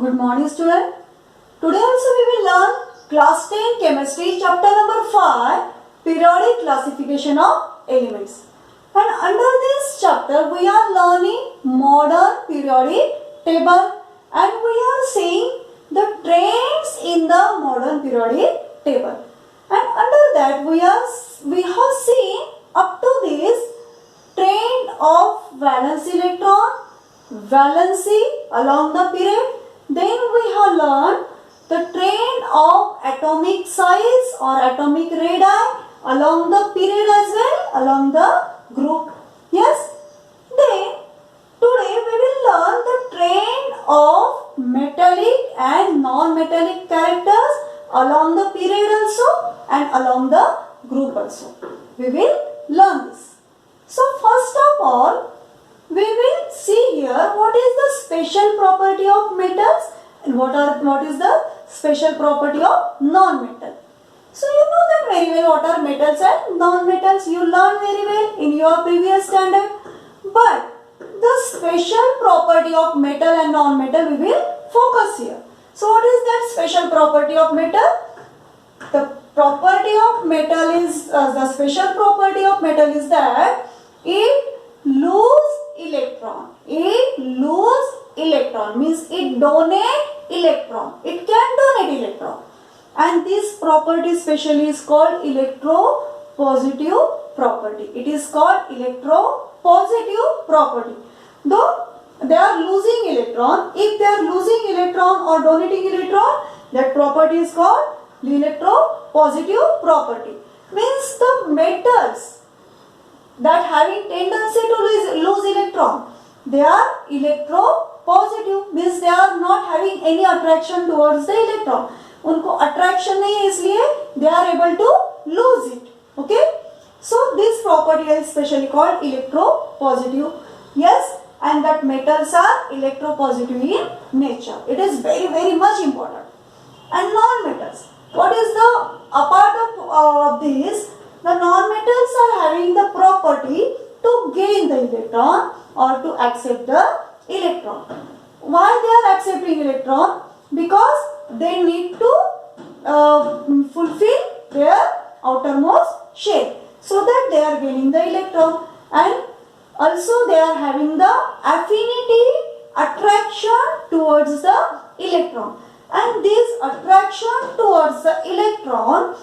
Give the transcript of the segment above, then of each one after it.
Good morning student. Today also we will learn class 10 chemistry chapter number 5 periodic classification of elements. And under this chapter we are learning modern periodic table and we are seeing the trends in the modern periodic table. And under that we have seen up to this trend of valence electron, valency along the period. Then we have learned the trend of atomic size or atomic radii along the period as well, along the group. Yes. Then today we will learn the trend of metallic and non-metallic characters along the period also and along the group also. We will learn this. So first of all, we will see here what is the special property of metals and what is the special property of non-metal. So you know that very well what are metals and non-metals. You learned very well in your previous standard. But the special property of metal and non-metal we will focus here. So what is that special property of metal? The property of metal is the special property of metal is that it lose electron. It lose electron means it donate electron. It can donate electron. And this property specially is called electropositive property. It is called electropositive property. Though they are losing electron, if they are losing electron or donating electron, that property is called electropositive property. Means the metals that having tendency to lose electron, they are electropositive, means they are not having any attraction towards the electron. उनको attraction नहीं है इसलिए they are able to lose it. Okay. So this property is specially called electropositive. Yes. And that metals are electropositive in nature. It is very much important. And non-metals. What is the apart of this? The non-metals are having the property to gain the electron or to accept the electron. Why they are accepting electron? Because they need to fulfill their outermost shell, so that they are gaining the electron, and also they are having the affinity attraction towards the electron, and this attraction towards the electron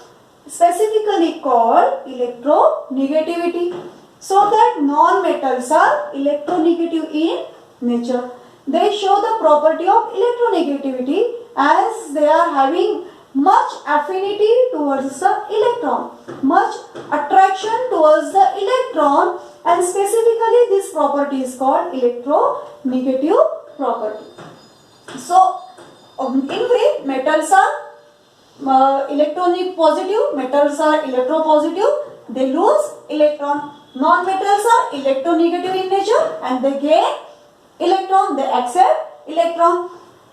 specifically called electronegativity. So that non-metals are electronegative in nature. They show the property of electronegativity as they are having much affinity towards the electron, much attraction towards the electron, and specifically this property is called electronegative property. So in brief, metals are electronic positive, metals are electropositive, they lose electron. Non-metals are electronegative in nature and they gain electron, they accept electron.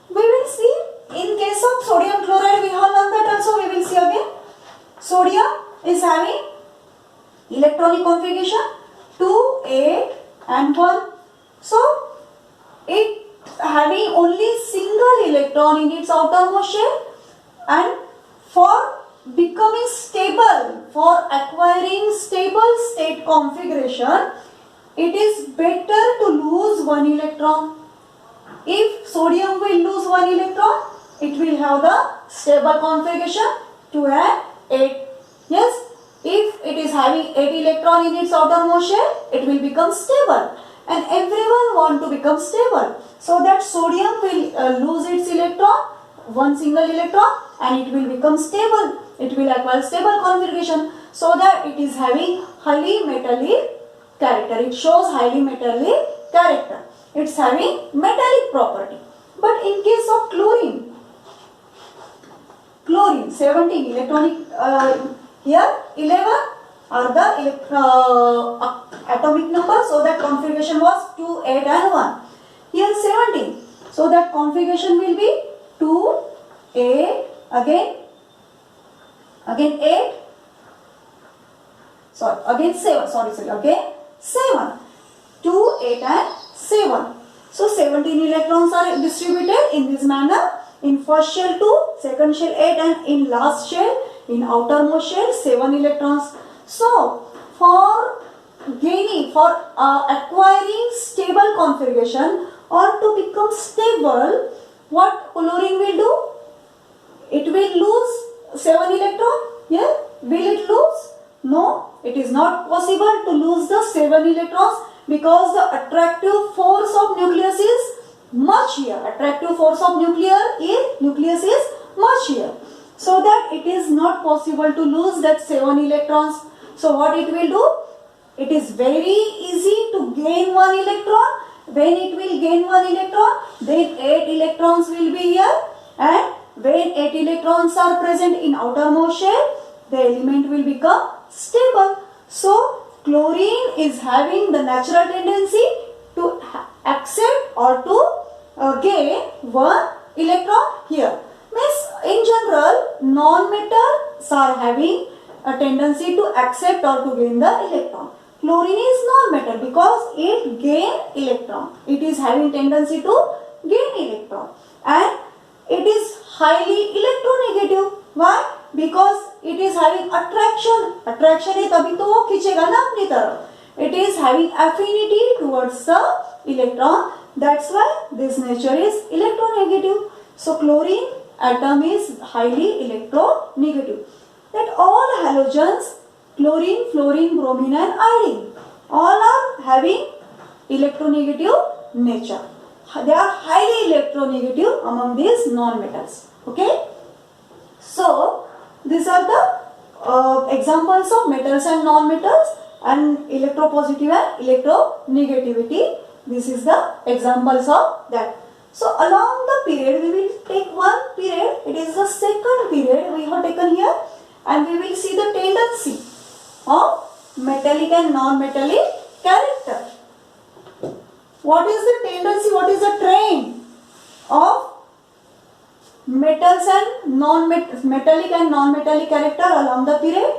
We will see in case of sodium chloride, we have learned that also, we will see again. Sodium is having electronic configuration 2, 8 and 1. So it having only single electron in its outermost shell, and for becoming stable, for acquiring stable state configuration, it is better to lose one electron. If sodium will lose one electron, it will have the stable configuration 2 and 8. Yes, if it is having 8 electron in its outermost shell, it will become stable, and everyone want to become stable. So that sodium will lose its electron, one single electron, and it will become stable. It will acquire stable configuration, so that it is having highly metallic character. It shows highly metallic character. It's having metallic property. But in case of chlorine 17 electronic, here 11 are the atomic number, so that configuration was 2, 8 and 1. Here 17, so that configuration will be 2, 8, again 8, again 7, again 7, 2, 8 and 7. So 17 electrons are distributed in this manner. In first shell 2, second shell 8, and in last shell, in outermost shell 7 electrons. So for acquiring stable configuration or to become stable, what chlorine will do? It will lose 7 electron. Yeah? Will it lose? No, it is not possible to lose the 7 electrons because the attractive force of nucleus is much here. Attractive force of nucleus is much here. So that it is not possible to lose that 7 electrons. So what it will do? It is very easy to gain 1 electron. When it will gain 1 electron, then 8 electrons will be here, and when 8 electrons are present in outermost shell, the element will become stable. So chlorine is having the natural tendency to accept or to gain 1 electron here. Means in general, non-metals are having a tendency to accept or to gain the electron. Chlorine is non-metal because it gain electron. It is having tendency to gain electron, and it is highly electronegative. Why? Because it is having attraction. Attraction है तभी तो वो खींचेगा ना अपनी तरफ. It is having affinity towards the electron. That's why this nature is electronegative. So chlorine atom is highly electronegative. That all halogens, chlorine, fluorine, bromine and iodine, all are having electronegative nature. They are highly electronegative among these non-metals. Okay. So these are the examples of metals and non-metals, and electropositive and electronegativity. This is the examples of that. So along the period, we will take one period. It is the second period we have taken here, and we will see the tendency of metallic and non-metallic character. What is the tendency? What is the trend of metals and metallic and non-metallic character along the period?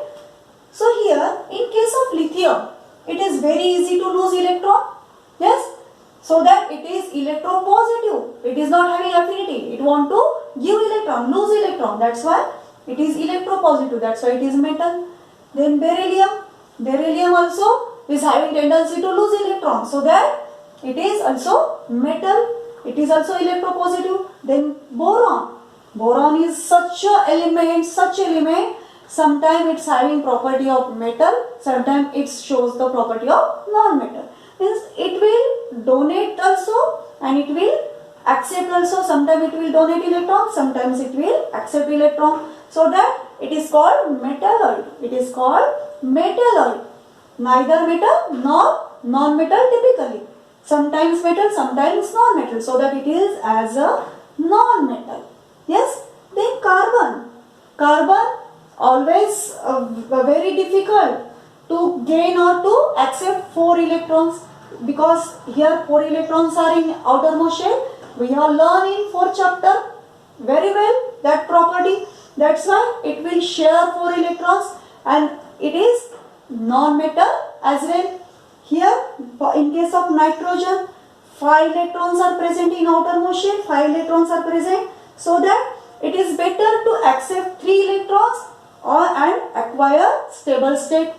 So here, in case of lithium, it is very easy to lose electron. Yes, so that it is electropositive. It is not having affinity. It want to give electron, lose electron. That's why it is electropositive. That's why it is metal. Then beryllium also is having tendency to lose electron. So that it is also metal. It is also electropositive. Then boron is such element. Sometimes it's having property of metal, sometimes it shows the property of non-metal. Means it will donate also and it will accept also. Sometimes it will donate electron, sometimes it will accept electron. So that it is called metalloid. It is called metalloid. Neither metal nor non-metal typically. Sometimes metal, sometimes non-metal. So that it is as a non-metal. Yes. Then carbon. Carbon always very difficult to gain or to accept 4 electrons, because here 4 electrons are in outermost shell. We have learned in 4th chapter very well that property. That's why it will share 4 electrons, and it is non-metal as well. Here in case of nitrogen, 5 electrons are present in outermost shell. 5 electrons are present, so that it is better to accept 3 electrons and acquire stable state.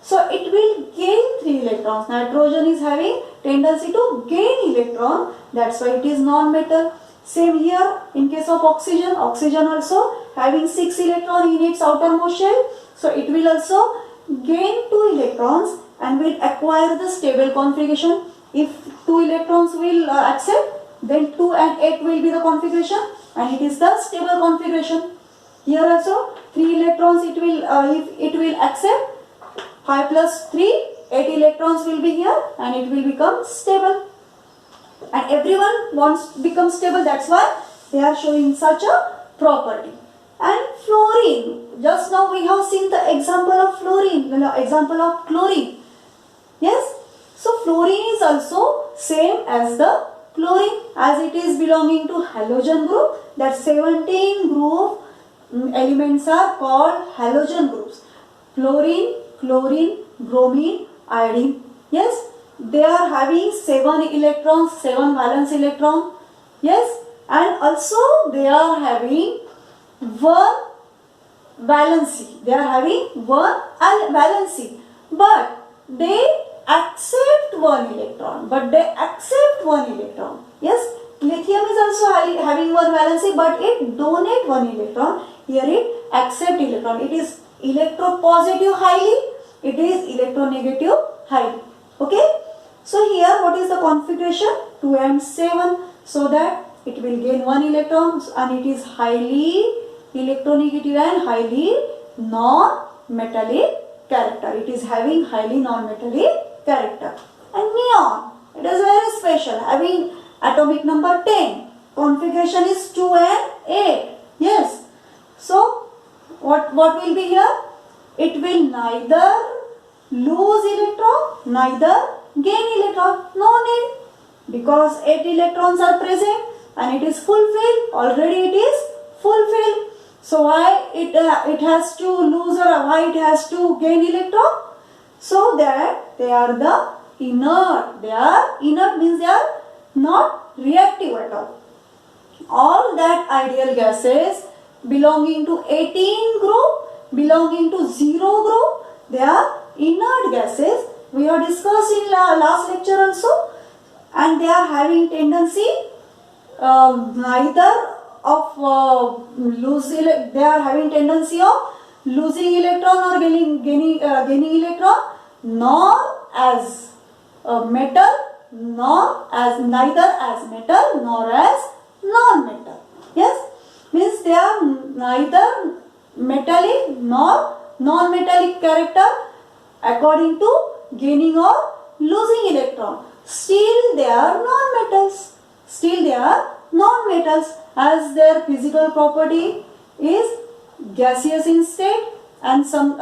So it will gain 3 electrons. Nitrogen is having tendency to gain electron. That's why it is non-metal. Same here in case of oxygen. Oxygen also having 6 electrons in its outermost shell. So it will also gain 2 electrons and will acquire the stable configuration. If 2 electrons will accept, then 2 and 8 will be the configuration, and it is the stable configuration. Here also 3 electrons it will if it will accept, 5 plus 3, 8 electrons will be here and it will become stable. And everyone wants to become stable, that's why they are showing such a property. And fluorine, just now we have seen the example of fluorine, example of chlorine. Yes, so fluorine is also same as the chlorine, as it is belonging to halogen group. That 17 group elements are called halogen groups. Fluorine, chlorine, bromine, iodine. Yes, they are having 7 electrons, 7 valence electron. Yes, and also they are having one valency. They are having one valency, but they accept one electron. Yes, lithium is also having one valency, but it donate one electron. Here it accept electron. It is electropositive highly. It is electronegative highly. Okay. So here what is the configuration? 2 and 7. So that it will gain one electron and it is highly electronegative and highly non-metallic character. It is having highly non-metallic character. And neon, it is very special, having atomic number 10. Configuration is 2 and 8. Yes. So what will be here? It will neither lose electron, neither gain electron. No need, because 8 electrons are present and it is fulfilled. Already it is fulfilled. So why it has to lose, or why it has to gain electron? So that they are the inert. They are inert means they are not reactive at all. All that ideal gases belonging to 18 group, belonging to 0 group, they are inert gases. We have discussed in last lecture also, and they are having tendency neither of they are having tendency of losing electron or gaining electron, nor as metal, nor as neither as metal nor as non-metal. Yes, means they are neither metallic nor non-metallic character according to gaining or losing electron. Still they are non-metals. Still they are non-metals, as their physical property is gaseous in state, and some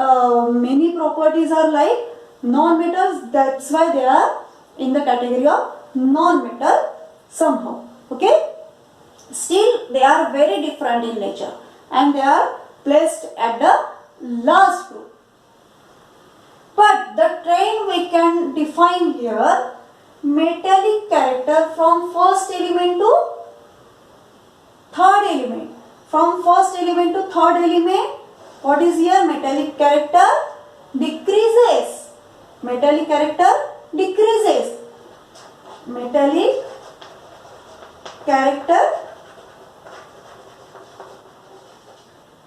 many properties are like non-metals. That's why they are in the category of non-metal somehow. Okay. Still they are very different in nature, and they are placed at the last group. But the train we can define here, metallic character from first element to third element. From first element to third element, what is here? Metallic character decreases. Metallic character decreases. Metallic character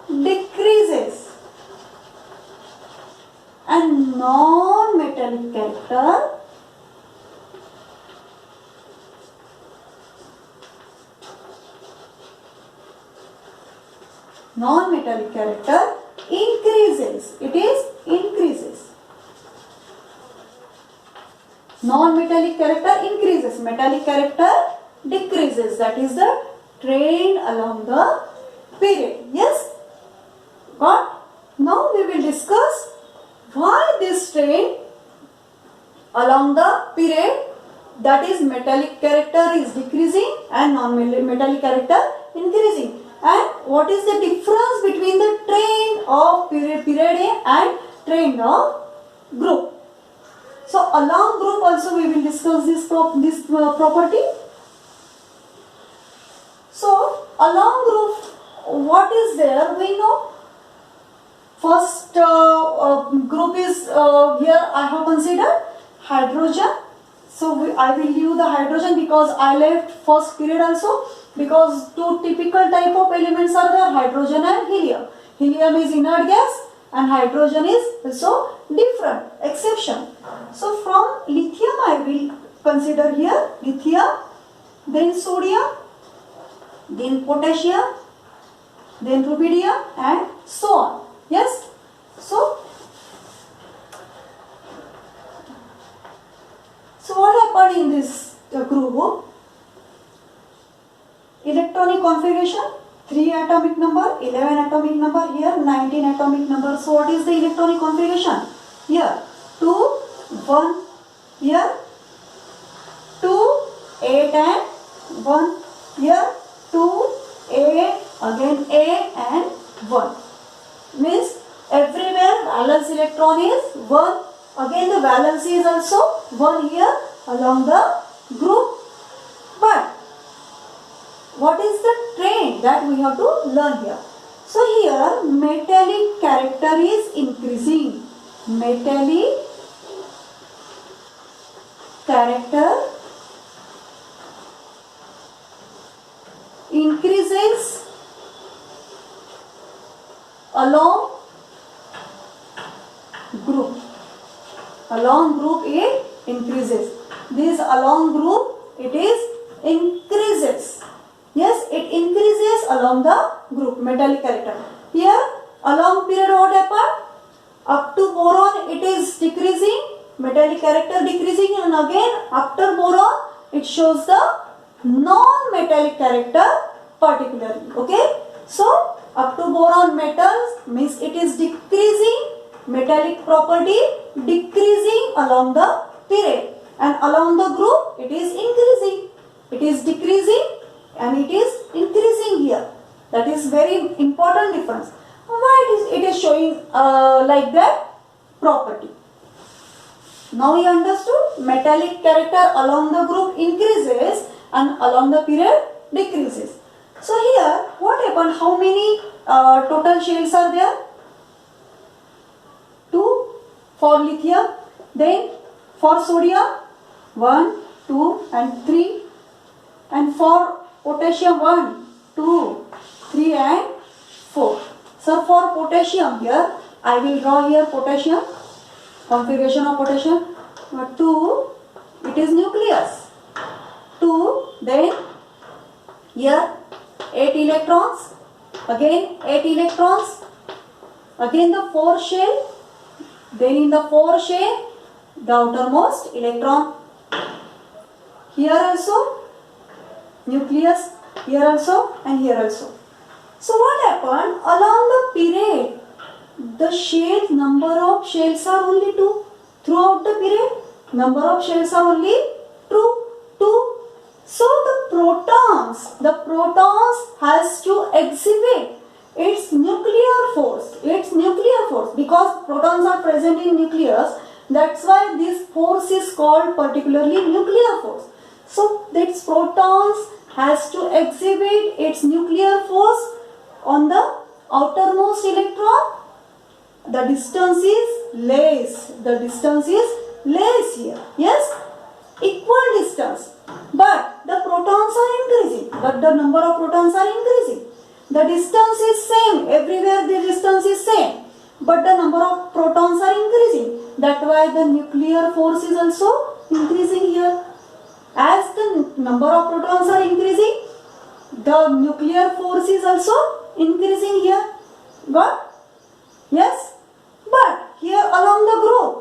decreases. And non-metallic character increases. It is increases. Non-metallic character increases. Metallic character decreases. That is the trend along the period. Yes? Got? Now we will discuss why this trend along the period, that is metallic character is decreasing and non-metallic character increasing, and what is the difference between the trend of period A and trend of group. So along group also we will discuss this property. So along group, what is there? We know first group is here I have considered hydrogen. So I will use the hydrogen because I left first period also, because two typical type of elements are there, hydrogen and helium. Helium is inert gas and hydrogen is also different, exception. So from lithium I will consider here lithium, then sodium, then potassium, then rubidium and so on. Yes. So what happened in this group? Electronic configuration, 3 atomic number, 11 atomic number, here 19 atomic number. So what is the electronic configuration? Here 2, 1, here 2, 8 and 1, here 2, 8, again 8 and 1. Means everywhere valence electron is 1 Again the valency is also 1 here along the group. But what is the trend that we have to learn here? So here metallic character is increasing. Metallic character increases along group. Along group it increases. This along group it is increases. Yes, it increases along the group, metallic character. Here along period what happened? Up to boron it is decreasing, metallic character decreasing, and again after boron it shows the non-metallic character particularly. Okay, so up to boron metals means it is decreasing, metallic property decreasing along the period, and along the group it is increasing. It is decreasing and it is increasing here. That is very important difference. Why it is showing like that property? Now you understood, metallic character along the group increases and along the period decreases. So here what happened? How many total shells are there? 2 for lithium. Then for sodium 1, 2 and 3. And for potassium 1, 2, 3 and 4. So for potassium here, I will draw here potassium, configuration of potassium. 2, it is nucleus. 2, then here 8 electrons, again 8 electrons, again the 4 shell, then in the 4 shell, the outermost electron. Here also nucleus, here also and here also. So what happened? Along the period, the shell, number of shells are only 2. Throughout the period, number of shells are only 2. So the protons has to exhibit its nuclear force. Because protons are present in nucleus, that's why this force is called particularly nuclear force. So its protons has to exhibit its nuclear force on the outermost electron. The distance is less. Here. Yes, equal distance. But the protons are increasing. But the number of protons are increasing. The distance is same. Everywhere the distance is same. But the number of protons are increasing. That's why the nuclear force is also increasing here. As the number of protons are increasing, the nuclear force is also increasing here. Got? Yes? But here along the group,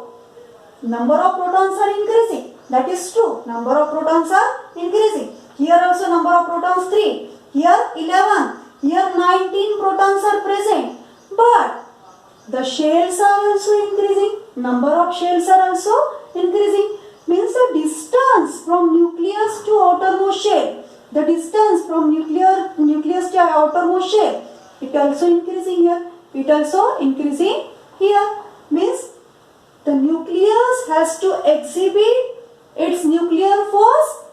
number of protons are increasing. That is true. Number of protons are increasing. Here also number of protons 3. Here 11. Here 19 protons are present. But the shells are also increasing. Number of shells are also increasing. Means the distance from nucleus to outermost shell. The distance from nucleus to outermost shell. It also increasing here. It also increasing here. Means the nucleus has to exhibit its nuclear force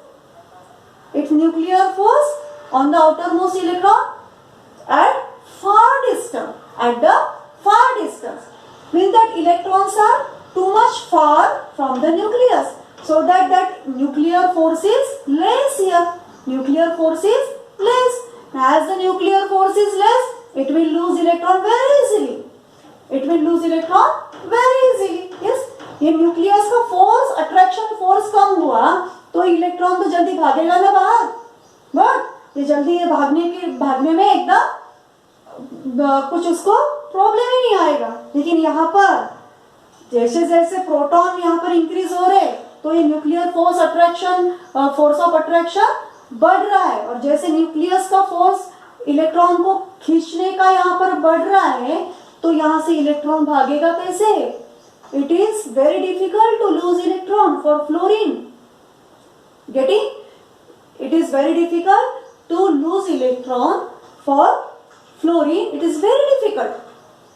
on the outermost electron at the far distance. Means that electrons are too much far from the nucleus, so that nuclear force is less here. As the nuclear force is less, it will lose electron very easily. Yes, ये nucleus का force, attraction force कम हुआ तो electron तो जल्दी भागेगा ना बाहर, but ये जल्दी भागने में एकदम कुछ उसको प्रॉब्लम ही नहीं आएगा. लेकिन यहाँ पर जैसे जैसे प्रोटॉन यहाँ पर इंक्रीज हो रहे तो ये न्यूक्लियर फोर्स ऑफ अट्रैक्शन बढ़ रहा है, और जैसे न्यूक्लियस का फोर्स इलेक्ट्रॉन को खींचने का यहाँ पर बढ़ रहा है तो यहाँ से इलेक्ट्रॉन भागेगा कैसे? It is very difficult to lose electron for fluorine. Getting? It is very difficult to lose electron for fluorine. It is very difficult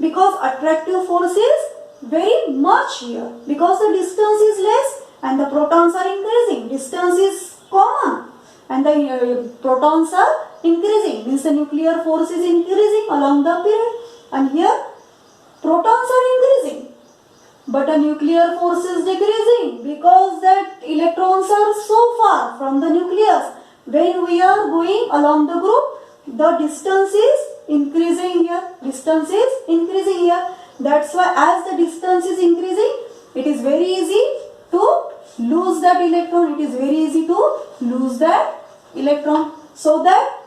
because attractive force is very much here because the distance is less and the protons are increasing. Distance is common and the protons are increasing, means the nuclear force is increasing along the period, and here protons are increasing but a nuclear force is decreasing because that electrons are so far from the nucleus. When we are going along the group, the distance is increasing here, distance is increasing here. That's why as the distance is increasing, it is very easy to lose that electron. It is very easy to lose that electron. So that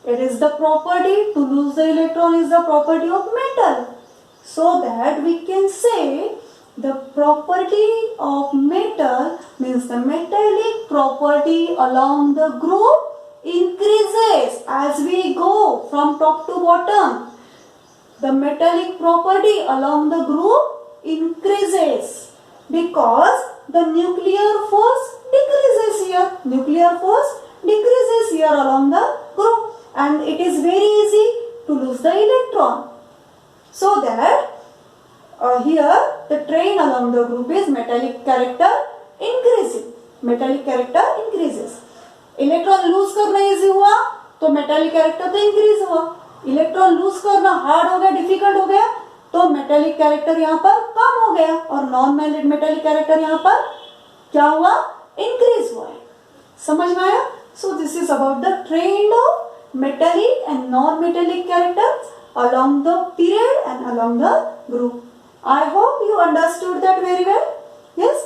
it is the property to lose the electron is the property of metal. So that we can say the property of metal means the metallic property along the group increases as we go from top to bottom. The metallic property along the group increases because the nuclear force decreases here. Nuclear force decreases here along the group and it is very easy to lose the electron. So that here the train along the group is metallic character increasing. Metallic character increases. Electron lose करना easy हुआ तो metallic character तो increase हुआ. Electron lose करना hard हो गया, difficult हो गया तो मेटालिक कैरेक्टर यहाँ पर कम हो गया और नॉन मेटालिक कैरेक्टर यहाँ पर क्या हुआ, इंक्रीज हुआ है. समझ में आया? So this is about the trend of metallic and non metallic characters along the period and along the group. I hope you understood that very well. Yes.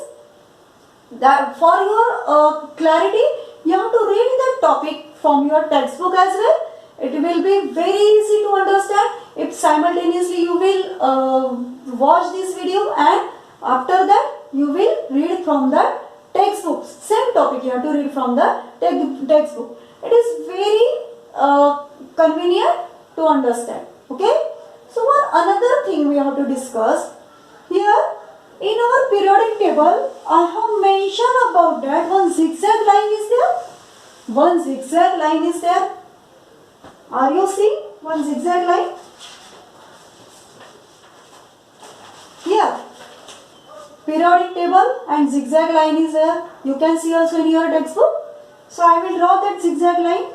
That for your clarity, you have to read that topic from your textbook as well. It will be very easy to understand if simultaneously you will watch this video and after that you will read from the textbooks. Same topic you have to read from the textbook. It is very convenient to understand. Okay. So one another thing we have to discuss here. In our periodic table, I have mentioned about that one zigzag line is there. One zigzag line is there. Are you seeing one zigzag line? Here, periodic table and zigzag line is there. You can see also in your textbook. So I will draw that zigzag line.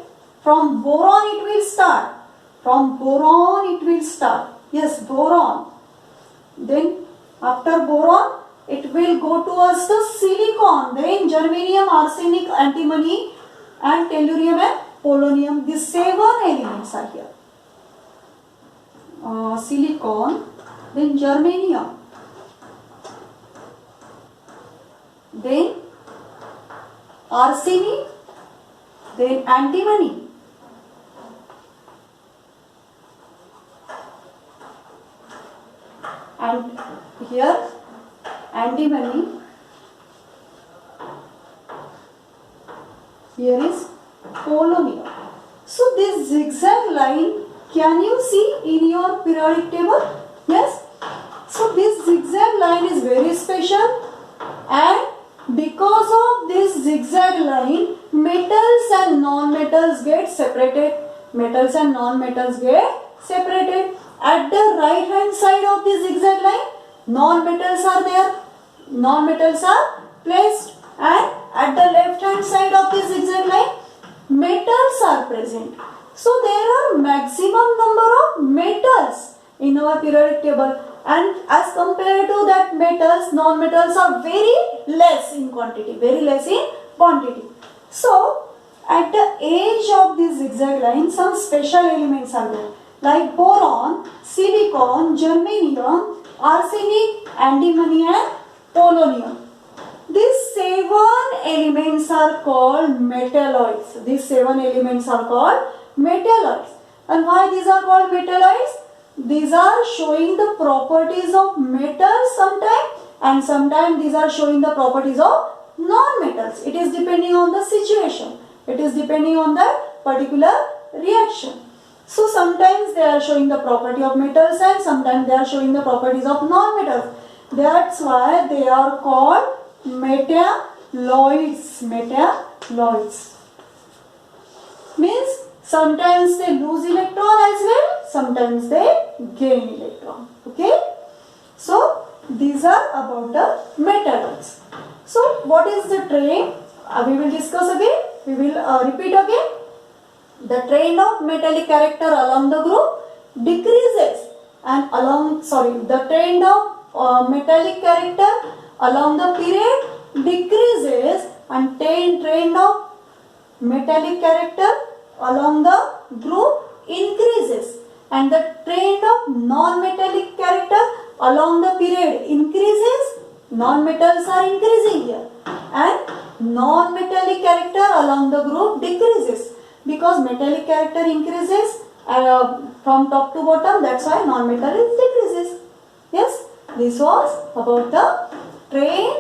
From boron it will start. From boron it will start. Yes, boron. Then after boron, it will go towards the silicon, then germanium, arsenic, antimony, and tellurium and polonium. These 7 elements are here. Silicon, then germanium, then arsenic, then antimony, and here antimony, here is polonium. So this zigzag line, can you see in your periodic table? Yes. So this zigzag line is very special, and because of this zigzag line, metals and non-metals get separated. Metals and non-metals get separated. At the right hand side of the zigzag line, non-metals are there. Non-metals are placed, and at the left hand side of the zigzag line, metals are present. So there are maximum number of metals in our periodic table, and as compared to that metals, non-metals are very less in quantity, very less in quantity. So at the edge of this zigzag line, some special elements are there, like boron, silicon, germanium, arsenic, antimony and polonium. These 7 elements are called metalloids. These 7 elements are called metalloids. And why these are called metalloids? These are showing the properties of metals sometimes, and sometimes these are showing the properties of non-metals. It is depending on the situation. It is depending on the particular reaction. So sometimes they are showing the property of metals and sometimes they are showing the properties of non-metals. That's why they are called metalloids. Metalloids means sometimes they lose electron as well, sometimes they gain electron. Okay. So these are about the metals. So what is the trend? We will discuss again. We will repeat again. The trend of metallic character along the group decreases and the trend of metallic character along the period decreases and trend of metallic character along the group increases, and the trend of non-metallic character along the period increases. Non-metals are increasing here, and non-metallic character along the group decreases, because metallic character increases from top to bottom. That's why non-metal decreases. Yes, this was about the trend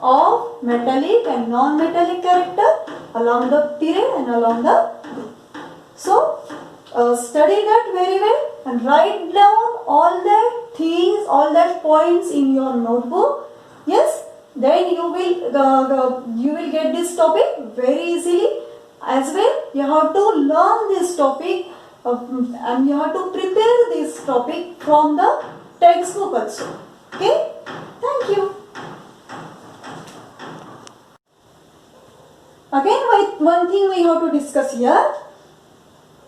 of metallic and non-metallic character along the period and along the group. So study that very well and write down all that things, all that points in your notebook. Yes, then you will get this topic very easily. As well, you have to learn this topic and you have to prepare this topic from the textbook also. Okay, thank you. Again, one thing we have to discuss here.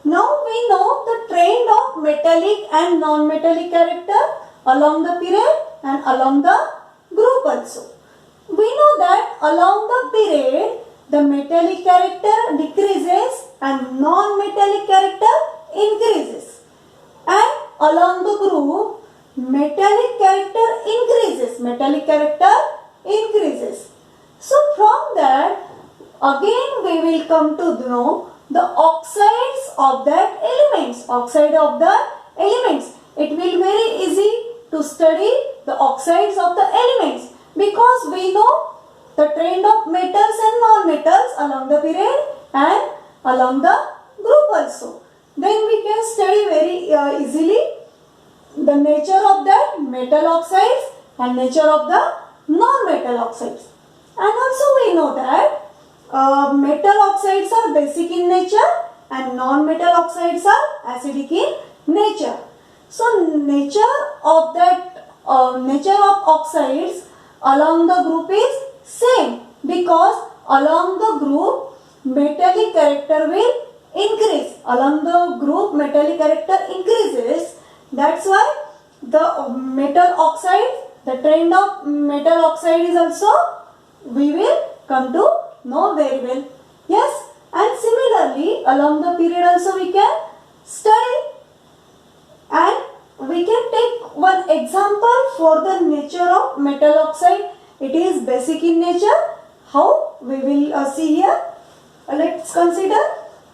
Now we know the trend of metallic and non-metallic character along the period and along the group also. We know that along the period, the metallic character decreases and non-metallic character increases, and along the group, metallic character increases. Metallic character increases. So from that, again we will come to know the oxides of that elements. Oxide of the elements. It will be very easy to study the oxides of the elements, because we know the trend of metals and non-metals along the period and along the group also. Then we can study very easily the nature of that metal oxides and nature of the non-metal oxides. And also we know that metal oxides are basic in nature and non-metal oxides are acidic in nature. So nature of oxides along the group is same, because along the group metallic character will increase. Along the group metallic character increases. That's why the metal oxide, the trend of metal oxide is also we will come to know very well. Yes, and similarly along the period also we can study, and we can take one example for the nature of metal oxide. It is basic in nature. How? We will see here. Let's consider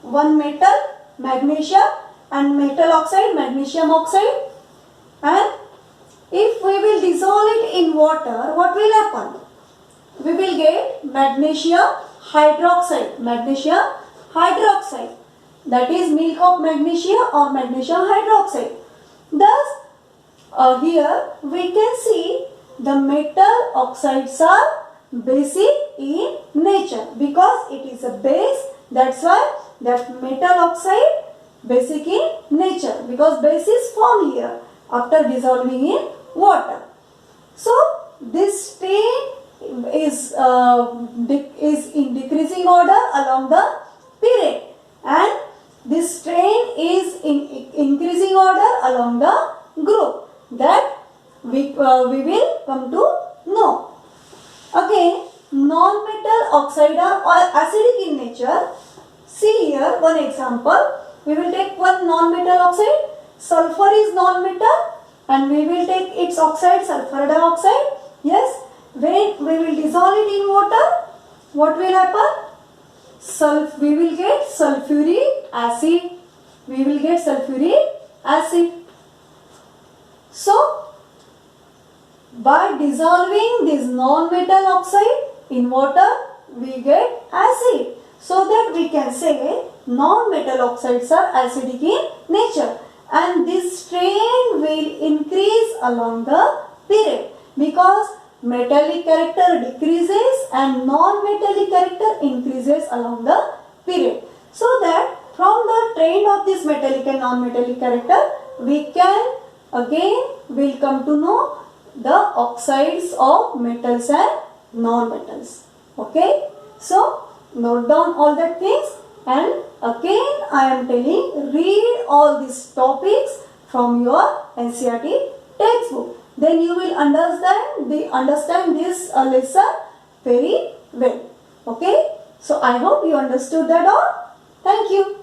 one metal, magnesium, and metal oxide, magnesium oxide. And if we will dissolve it in water, what will happen? We will get magnesium hydroxide. Magnesium hydroxide. That is milk of magnesia or magnesium hydroxide. Thus, here we can see the metal oxides are basic in nature, because it is a base. That's why that metal oxide basic in nature, because base is formed here after dissolving in water. So this strain is in decreasing order along the period, and this strain is in increasing order along the group. That we will come to know. Again, non-metal oxide are acidic in nature. See here one example. We will take one non-metal oxide. Sulfur is non-metal, and we will take its oxide, sulfur dioxide. Yes, when we will dissolve it in water, what will happen? We will get sulfuric acid. We will get sulfuric acid. So, by dissolving this non-metal oxide in water, we get acid. So that we can say non-metal oxides are acidic in nature, and this strain will increase along the period, because metallic character decreases and non-metallic character increases along the period. So that from the trend of this metallic and non-metallic character, we can again will come to know the oxides of metals and non-metals. Okay. So note down all the things, and again I am telling, read all these topics from your NCERT textbook. Then you will understand this lesson very well. Okay. So I hope you understood that all. Thank you.